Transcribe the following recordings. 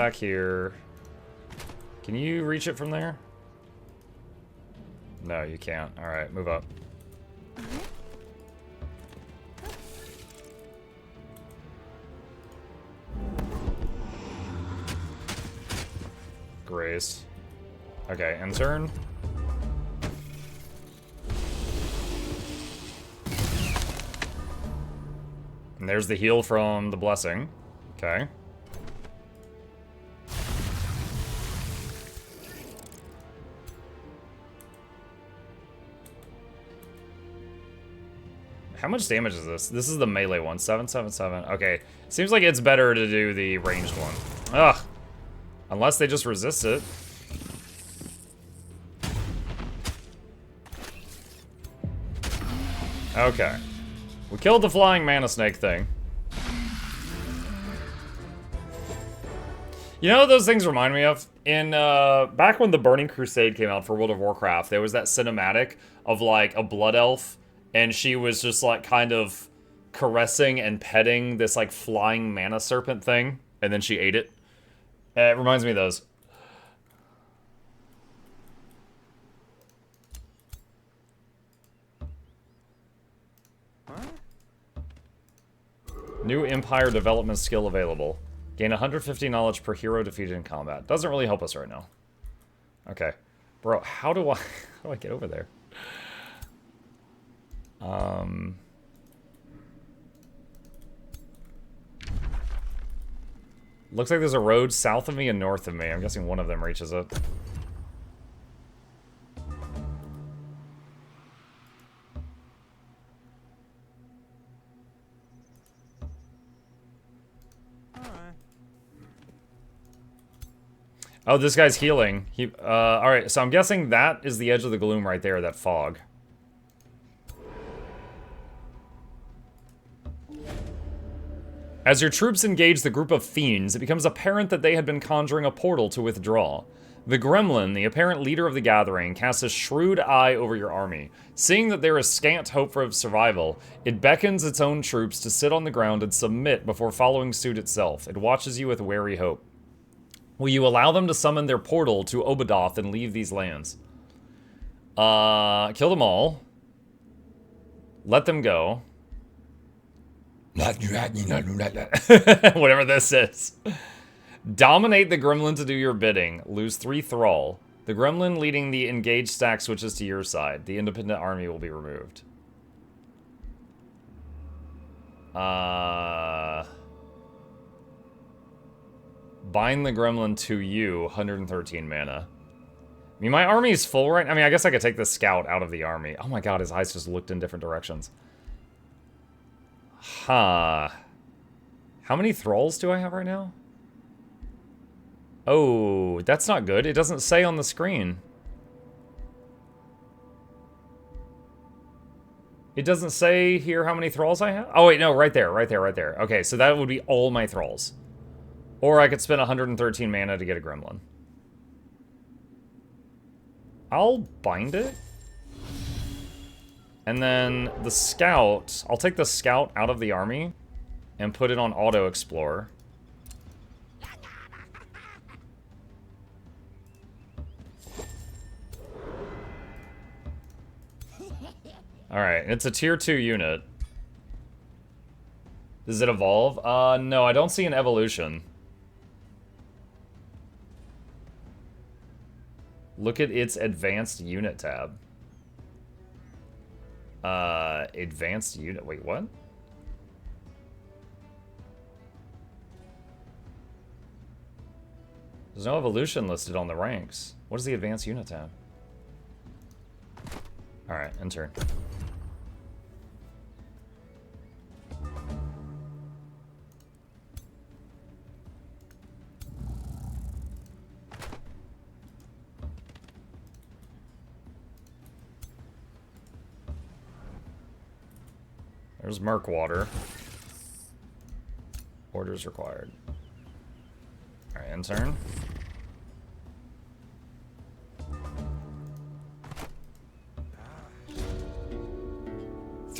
back here. Can you reach it from there? No, you can't. Alright, move up. Grazed. Okay, end turn. And there's the heal from the blessing. Okay. How much damage is this? This is the melee one. 777. Okay. Seems like it's better to do the ranged one. Ugh. Unless they just resist it. Okay. We killed the flying mana snake thing. You know what those things remind me of? In, back when the Burning Crusade came out for World of Warcraft, there was that cinematic of, like, a blood elf, and she was just, like, kind of caressing and petting this, like, flying mana serpent thing, and then she ate it. It reminds me of those. New Empire development skill available. Gain 150 knowledge per hero defeated in combat. Doesn't really help us right now. Okay. Bro, how do I get over there? Looks like there's a road south of me and north of me. I'm guessing one of them reaches it. Oh, this guy's healing. Alright, so I'm guessing that is the edge of the gloom right there, that fog. As your troops engage the group of fiends, it becomes apparent that they had been conjuring a portal to withdraw. The gremlin, the apparent leader of the gathering, casts a shrewd eye over your army. Seeing that there is scant hope for survival, it beckons its own troops to sit on the ground and submit before following suit itself. It watches you with wary hope. Will you allow them to summon their portal to Obadoth and leave these lands? Kill them all. Let them go. Whatever this is. Dominate the gremlin to do your bidding. Lose 3 thrall. The gremlin leading the engaged stack switches to your side. The independent army will be removed. Bind the gremlin to you, 113 mana. I mean, my army is full right now. I mean, I guess I could take the scout out of the army. Oh my god, his eyes just looked in different directions. Huh. How many thralls do I have right now? Oh, that's not good. It doesn't say on the screen. It doesn't say here how many thralls I have? Oh wait, no, right there, right there, right there. Okay, so that would be all my thralls. Or I could spend 113 mana to get a gremlin. I'll bind it. And then the scout, I'll take the scout out of the army and put it on auto explore. Alright, it's a tier 2 unit. Does it evolve? No, I don't see an evolution. Look at its advanced unit tab. Advanced unit, wait, what? There's no evolution listed on the ranks. What is the advanced unit tab? Alright, enter. There's Murkwater. Orders required. Alright, end turn.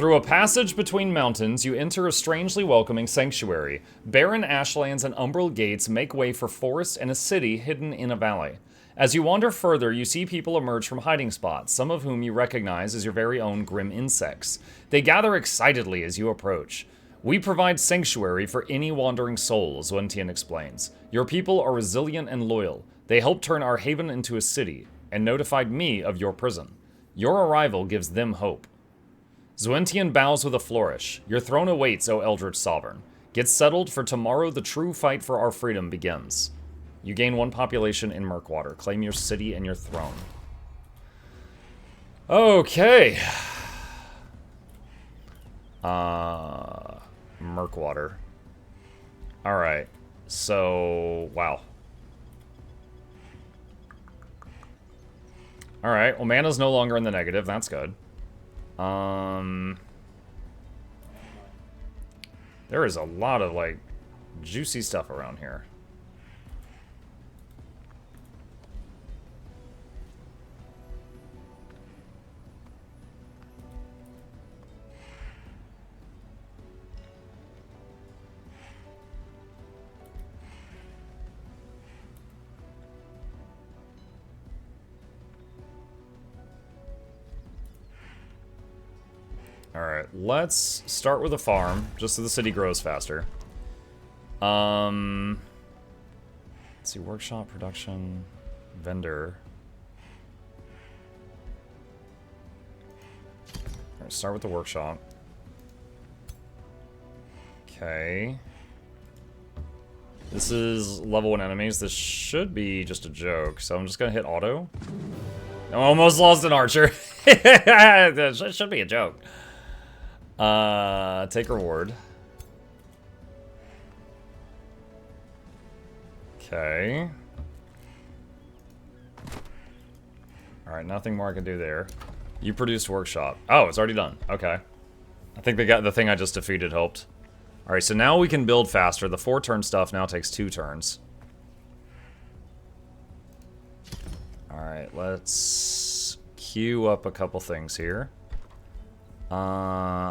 Through a passage between mountains, you enter a strangely welcoming sanctuary. Barren ashlands and umbral gates make way for forest and a city hidden in a valley. As you wander further, you see people emerge from hiding spots, some of whom you recognize as your very own grim insects. They gather excitedly as you approach. We provide sanctuary for any wandering soul, Zwentian explains. Your people are resilient and loyal. They helped turn our haven into a city, and notified me of your prison. Your arrival gives them hope. Zwentian bows with a flourish. Your throne awaits, O Eldritch Sovereign. Get settled, for tomorrow the true fight for our freedom begins. You gain 1 population in Murkwater. Claim your city and your throne. Okay. Murkwater. Alright. So, wow. Alright, well, mana's no longer in the negative. That's good. There is a lot of, like, juicy stuff around here. Alright, let's start with a farm, just so the city grows faster. Let's see, workshop, production, vendor. Alright, start with the workshop. Okay. This is level 1 enemies. This should be just a joke, so I'm just gonna hit auto. I almost lost an archer. That should be a joke. Take reward. Okay. Alright, nothing more I can do there. You produced workshop. Oh, it's already done. Okay. I think they got the thing I just defeated helped. Alright, so now we can build faster. The 4-turn stuff now takes 2 turns. Alright, let's queue up a couple things here.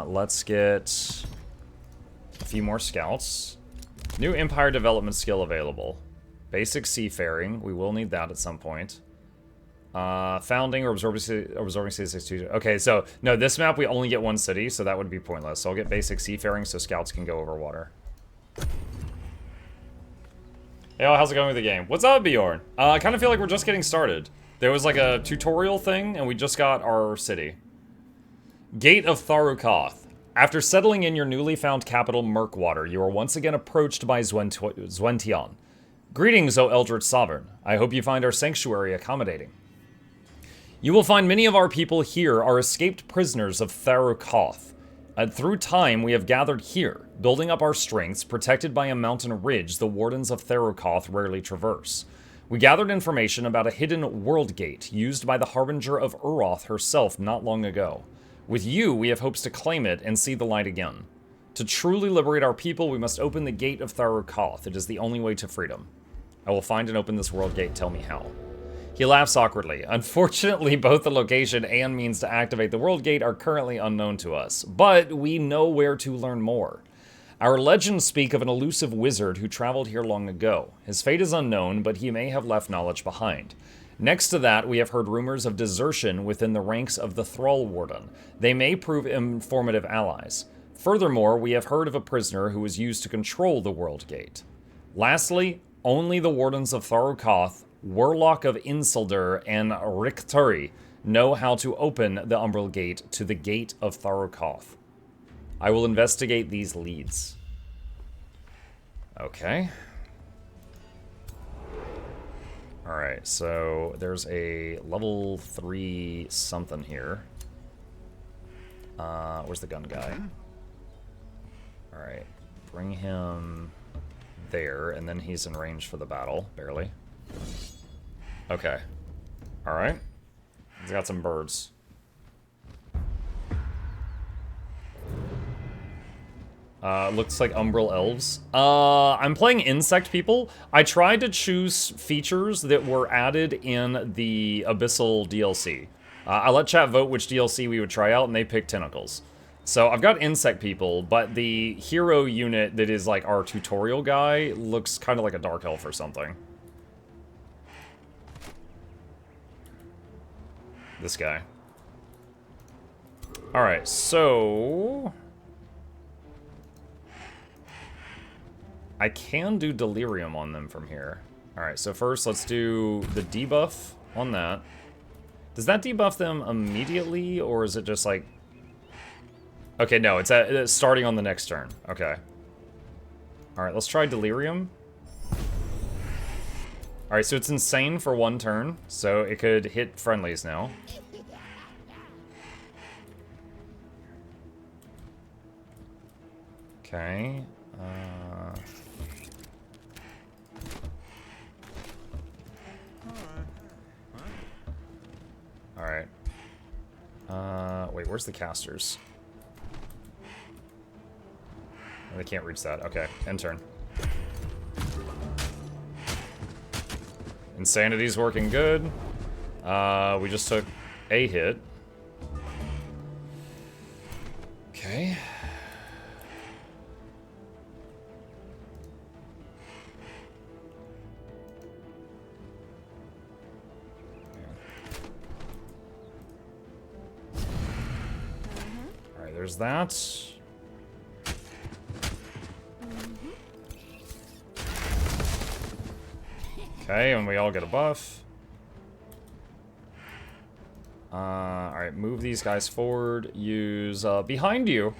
Let's get a few more scouts. New Empire development skill available. Basic seafaring. We will need that at some point. Founding or absorbing cities. Okay, so no, this map we only get 1 city, so that would be pointless. So I'll get basic seafaring so scouts can go over water. Hey, how's it going with the game? What's up, Bjorn? I kind of feel like we're just getting started. There was like a tutorial thing, and we just got our city. Gate of Tharukoth. After settling in your newly found capital, Murkwater, you are once again approached by Zwentian. Greetings, O Eldritch Sovereign. I hope you find our sanctuary accommodating. You will find many of our people here are escaped prisoners of Tharukoth. Through time, we have gathered here, building up our strengths, protected by a mountain ridge the Wardens of Tharukoth rarely traverse. We gathered information about a hidden world gate used by the Harbinger of Uroth herself not long ago. With you, we have hopes to claim it and see the light again. To truly liberate our people, we must open the gate of Tharukoth. It is the only way to freedom. I will find and open this world gate. Tell me how. He laughs awkwardly. Unfortunately, both the location and means to activate the world gate are currently unknown to us, but we know where to learn more. Our legends speak of an elusive wizard who traveled here long ago. His fate is unknown, but he may have left knowledge behind. Next to that, we have heard rumors of desertion within the ranks of the Thrall Warden. They may prove informative allies. Furthermore, we have heard of a prisoner who was used to control the World Gate. Lastly, only the Wardens of Tharukoth, Warlock of Insildur, and Rikturi know how to open the Umbral Gate to the Gate of Tharukoth. I will investigate these leads. Okay. Alright, so there's a level 3 something here. Where's the gun guy? Alright, bring him there, and then he's in range for the battle, barely. Okay. Alright. He's got some birds. Looks like Umbral Elves. I'm playing Insect People. I tried to choose features that were added in the Abyssal DLC. I let chat vote which DLC we would try out, and they picked Tentacles. So I've got insect people, but the hero unit that is like our tutorial guy looks kind of like a dark elf or something. This guy. Alright, so... I can do delirium on them from here. Alright, so first let's do the debuff on that. Does that debuff them immediately, or is it just like... Okay, no, it's starting on the next turn. Okay. Alright, let's try delirium. Alright, so it's insane for one turn, so it could hit friendlies now. Okay. Alright. Wait, where's the casters? Oh, they can't reach that. Okay, end turn. Insanity's working good. We just took a hit. Okay. Alright, there's that. Okay, and we all get a buff. Alright, move these guys forward. Use, behind you.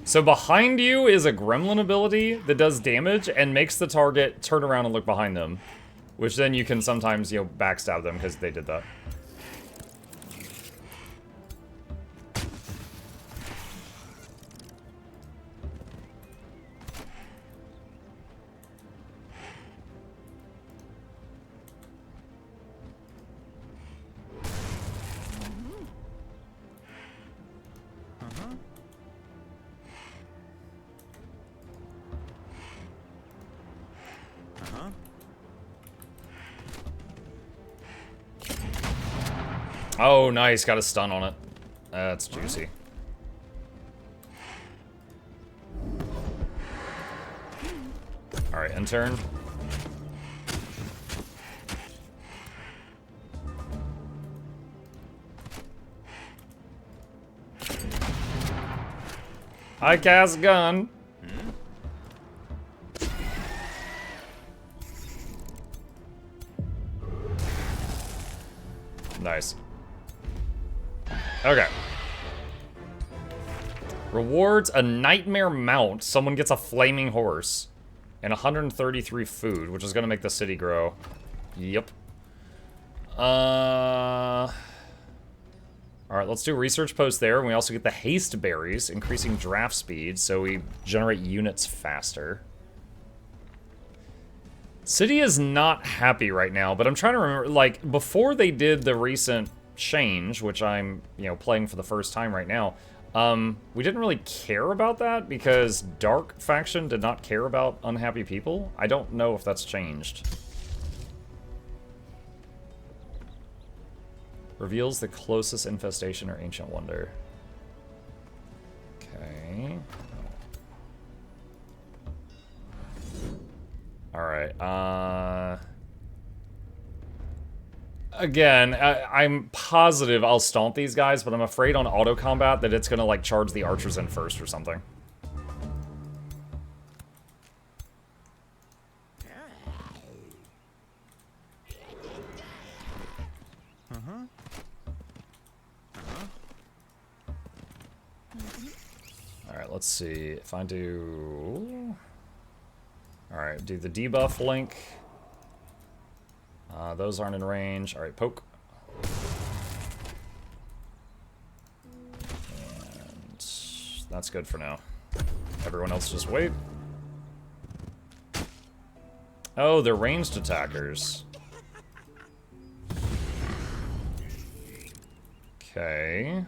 So behind you is a gremlin ability that does damage and makes the target turn around and look behind them. Which then you can sometimes, you know, backstab them because they did that. Oh, nice. Got a stun on it. That's juicy. Alright, end turn. I cast gun. Nice. Okay. Rewards a nightmare mount. Someone gets a flaming horse. And 133 food, which is going to make the city grow. Yep. Alright, let's do a research post there. And we also get the haste berries, increasing draft speed, so we generate units faster. City is not happy right now, but I'm trying to remember, like, before they did the recent change, which I'm, you know, playing for the first time right now, we didn't really care about that because Dark Faction did not care about unhappy people. I don't know if that's changed. Reveals the closest infestation or ancient wonder. Okay. Alright, again, I'm positive I'll stomp these guys, but I'm afraid on auto combat that it's gonna, like, charge the archers in first or something. Alright, let's see. If I do... Alright, do the debuff link. Those aren't in range. Alright, poke. And that's good for now. Everyone else just wait. Oh, they're ranged attackers. Okay.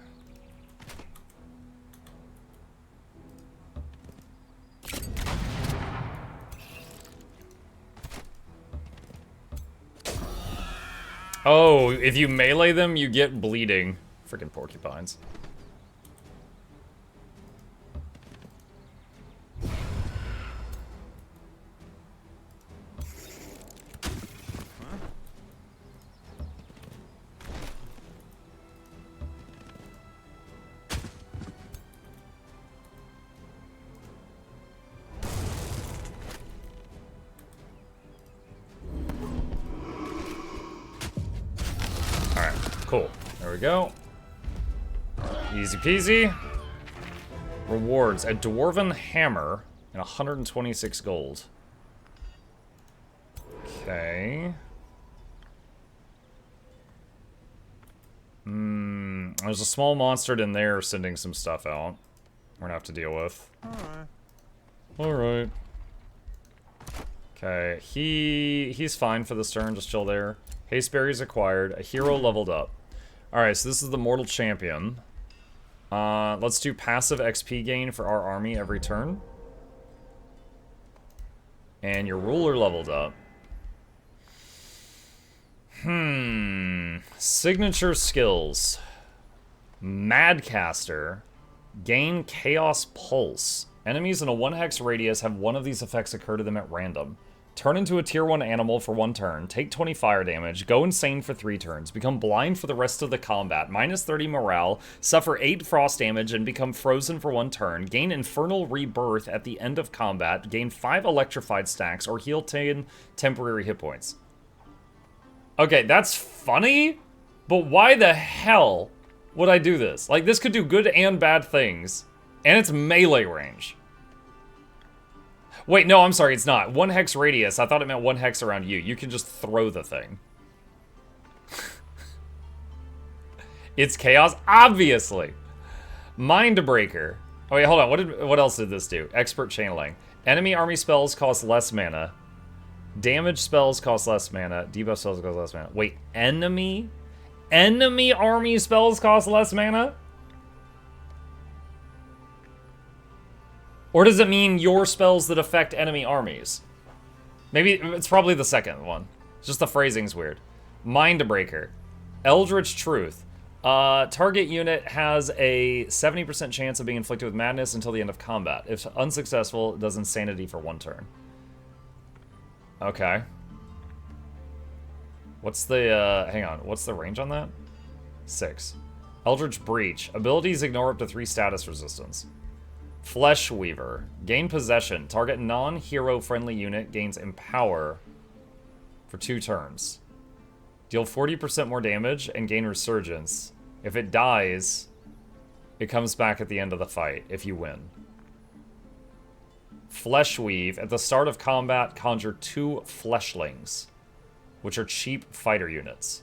Oh, if you melee them, you get bleeding. Freaking porcupines. Cool. There we go. Easy peasy. Rewards. A dwarven hammer and 126 gold. Okay. There's a small monster in there sending some stuff out. We're gonna have to deal with. Alright. Okay, he's fine for this turn, just chill there. Haste berries acquired, a hero leveled up. Alright, so this is the Mortal Champion. Let's do passive XP gain for our army every turn. And your ruler leveled up. Signature skills. Madcaster. Gain Chaos Pulse. Enemies in a 1-hex radius have one of these effects occur to them at random. Turn into a tier 1 animal for 1 turn. Take 20 fire damage. Go insane for 3 turns. Become blind for the rest of the combat. Minus 30 morale. Suffer 8 frost damage and become frozen for 1 turn. Gain Infernal Rebirth at the end of combat. Gain 5 electrified stacks or heal 10 temporary hit points. Okay, that's funny, but why the hell would I do this? Like, this could do good and bad things, and it's melee range. Wait, no, I'm sorry, it's not. 1 hex radius. I thought it meant 1 hex around you. You can just throw the thing. It's chaos, obviously. Mindbreaker. Oh, wait, hold on. What else did this do? Expert channeling. Enemy army spells cost less mana. Damage spells cost less mana. Debuff spells cost less mana. Wait, enemy army spells cost less mana? Or does it mean your spells that affect enemy armies? Maybe it's probably the second one. It's just the phrasing's weird. Mindbreaker. Eldritch Truth. Target unit has a 70% chance of being inflicted with madness until the end of combat. If unsuccessful, it does insanity for 1 turn. Okay. What's the, hang on. What's the range on that? 6. Eldritch Breach. Abilities ignore up to 3 status resistance. Flesh Weaver. Gain possession. Target non-hero friendly unit gains empower for 2 turns. Deal 40% more damage and gain resurgence. If it dies, it comes back at the end of the fight if you win. Flesh Weave. At the start of combat, conjure 2 fleshlings, which are cheap fighter units.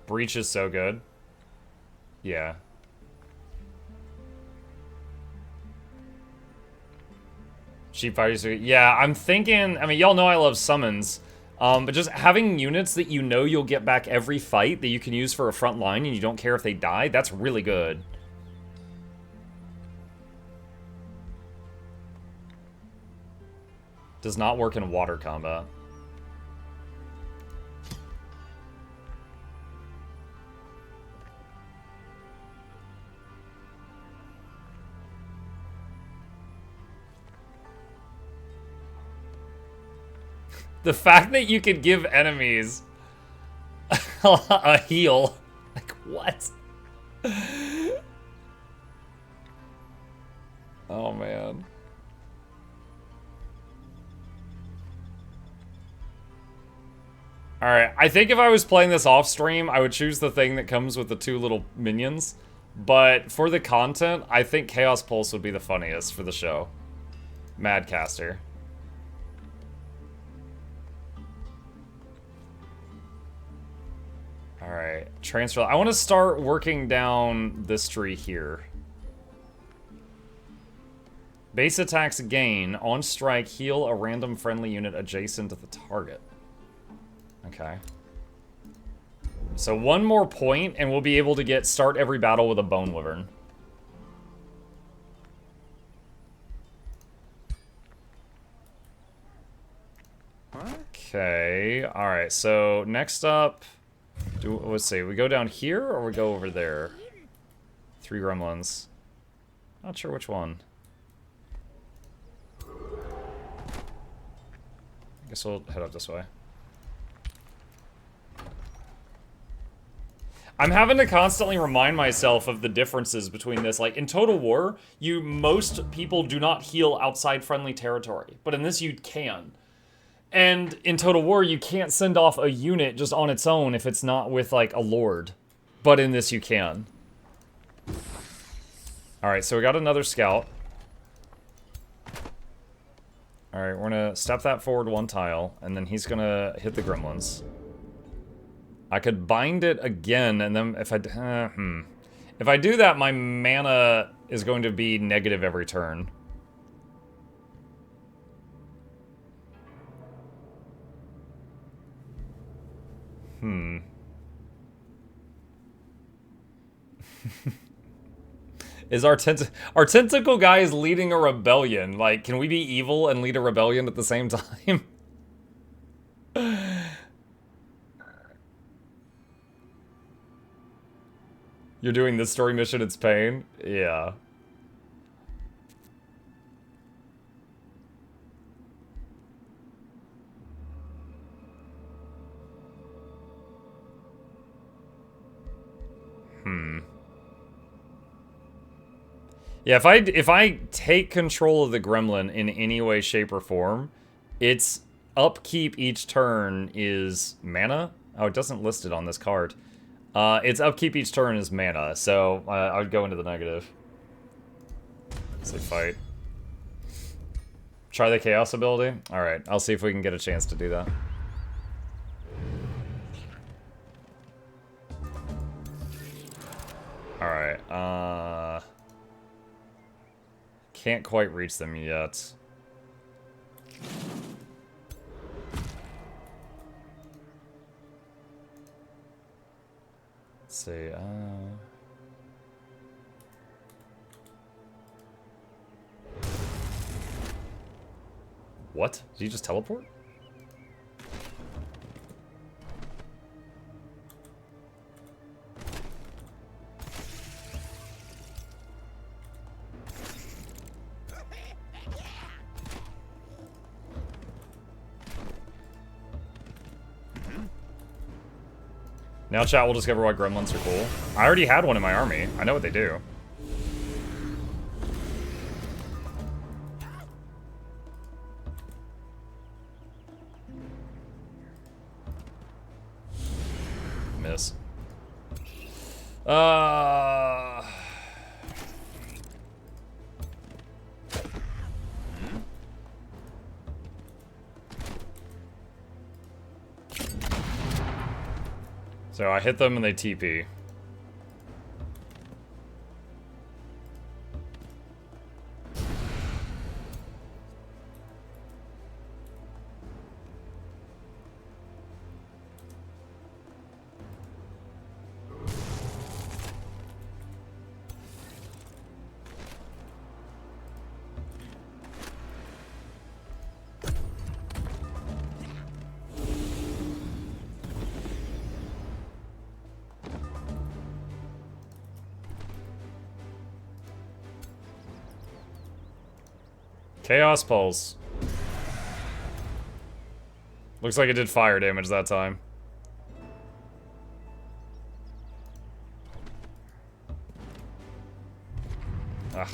Breach is so good. Yeah. Cheap fighters are, yeah, I'm thinking, I mean, y'all know I love summons, but just having units that you know you'll get back every fight that you can use for a front line and you don't care if they die, that's really good. Does not work in water combat. The fact that you could give enemies a heal. Like, what? Oh, man. Alright, I think if I was playing this off stream, I would choose the thing that comes with the 2 little minions. But for the content, I think Chaos Pulse would be the funniest for the show. Madcaster. Alright, transfer. I want to start working down this tree here. Base attacks gain. On strike, heal a random friendly unit adjacent to the target. Okay. So 1 more point, and we'll be able to start every battle with a Bone Wyvern. Okay, alright, so next up... let's see, we go down here or we go over there? 3 gremlins. Not sure which one. I guess we'll head up this way. I'm having to constantly remind myself of the differences between this. Like, in Total War, most people do not heal outside friendly territory. But in this, you can. And in Total War, you can't send off a unit just on its own if it's not with, like, a lord. But in this, you can. Alright, so we got another scout. Alright, we're gonna step that forward one tile, and then he's gonna hit the gremlins. I could bind it again, and then if I... If I do that, my mana is going to be negative every turn. Is our tentacle guy is leading a rebellion. Like, can we be evil and lead a rebellion at the same time? You're doing this story mission, it's pain? Yeah. Yeah, if I take control of the gremlin in any way, shape, or form, its upkeep each turn is mana? Oh, it doesn't list it on this card. Its upkeep each turn is mana, so I would go into the negative. Say fight. Try the chaos ability? Alright, I'll see if we can get a chance to do that. Alright, can't quite reach them yet. Let's see, What? Did you just teleport? Now chat will discover why gremlins are cool. I already had one in my army. I know what they do. Miss. So I hit them and they TP. Chaos Pulse. Looks like it did fire damage that time. Ugh.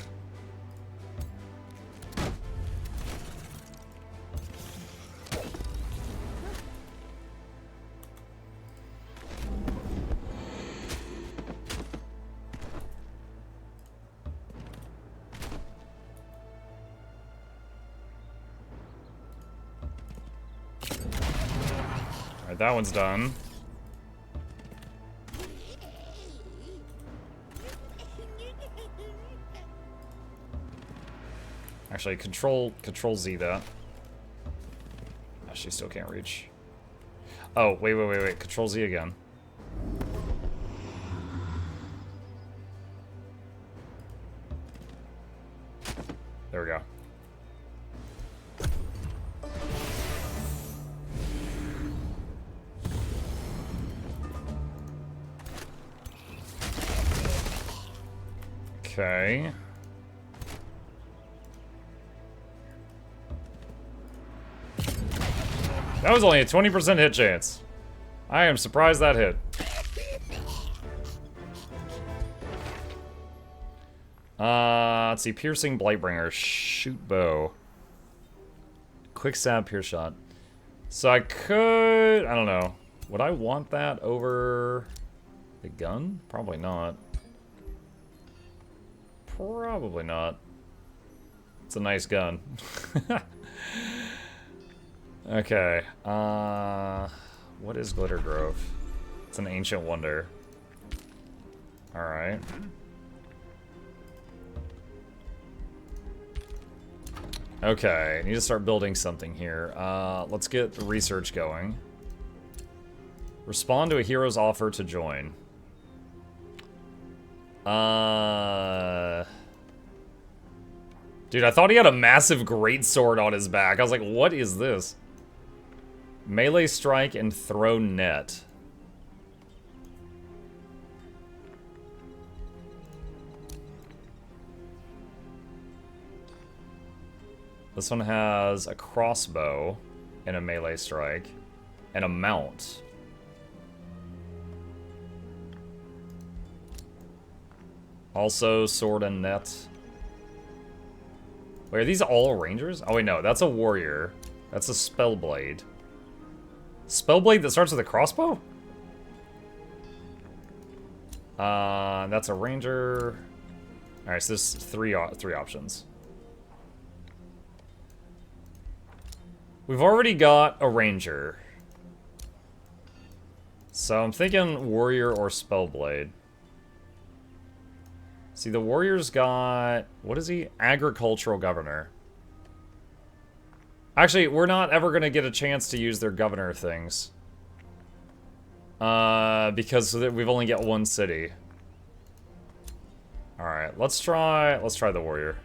Alright, that one's done. Actually, control Z that. Oh, she still can't reach. Oh, wait. Control Z again. There we go. Okay. That was only a 20% hit chance. I am surprised that hit. Let's see. Piercing Blightbringer. Shoot bow. Quick stab, pierce shot. So I could... I don't know. Would I want that over the gun? Probably not. Probably not. It's a nice gun. Okay. What is Glitter Grove? It's an ancient wonder. Alright. Okay, I need to start building something here. Let's get the research going. Respond to a hero's offer to join. Dude, I thought he had a massive greatsword on his back. I was like, what is this? Melee strike and throw net. This one has a crossbow and a melee strike and a mount. Also sword and net. Wait, are these all rangers? Oh wait, no, that's a warrior. That's a spellblade. Spellblade that starts with a crossbow? That's a ranger. Alright, so there's three options. We've already got a ranger. So I'm thinking warrior or spellblade. See, the warrior's got... What is he? Agricultural governor. Actually, we're not ever going to get a chance to use their governor things. Because we've only got one city. Alright, let's try the warrior.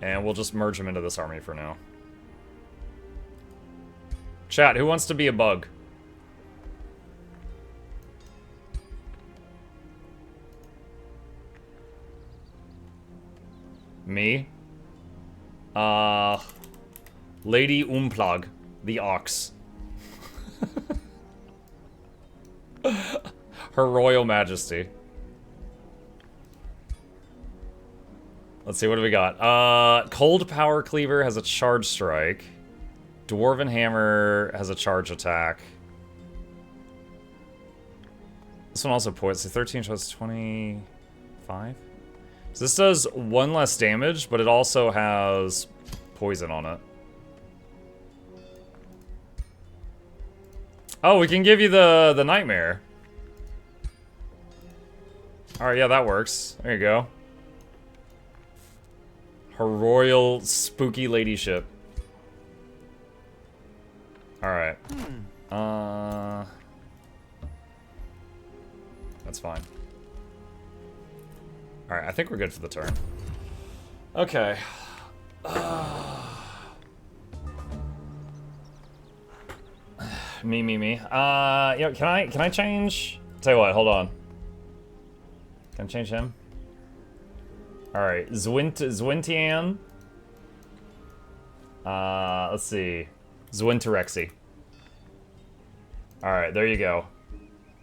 And we'll just merge him into this army for now. Chat, who wants to be a bug? Me? Lady Umplag, the ox. Her Royal Majesty. Let's see, what do we got? Cold Power Cleaver has a charge strike. Dwarven Hammer has a charge attack. This one also points to 13 shots, 25. So this does one less damage, but it also has poison on it. Oh, we can give you the nightmare. Alright, yeah, that works. There you go. Her royal spooky ladyship. Alright. That's fine. Alright, I think we're good for the turn. Okay. Me. Yo, can I change? Tell you what, hold on. Can I change him? Alright, Zwintian. Let's see. Zwinterexy. Alright, there you go.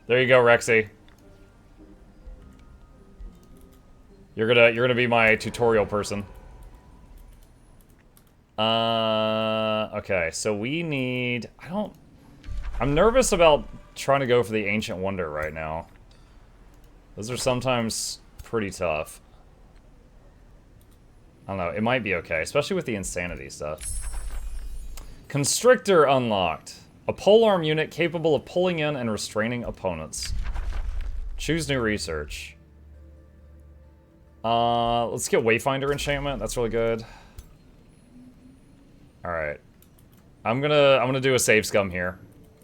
There you go, Rexy. You're gonna be my tutorial person. Okay, so we need... I'm nervous about trying to go for the Ancient Wonder right now. Those are sometimes pretty tough. I don't know, it might be okay, especially with the insanity stuff. Constrictor unlocked. A polearm unit capable of pulling in and restraining opponents. Choose new research. Let's get Wayfinder enchantment, that's really good. Alright. I'm gonna do a save scum here.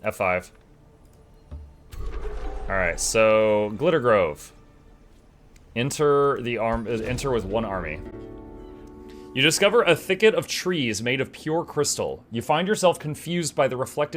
F5. Alright, so Glitter Grove. Enter with one army. You discover a thicket of trees made of pure crystal. You find yourself confused by the reflected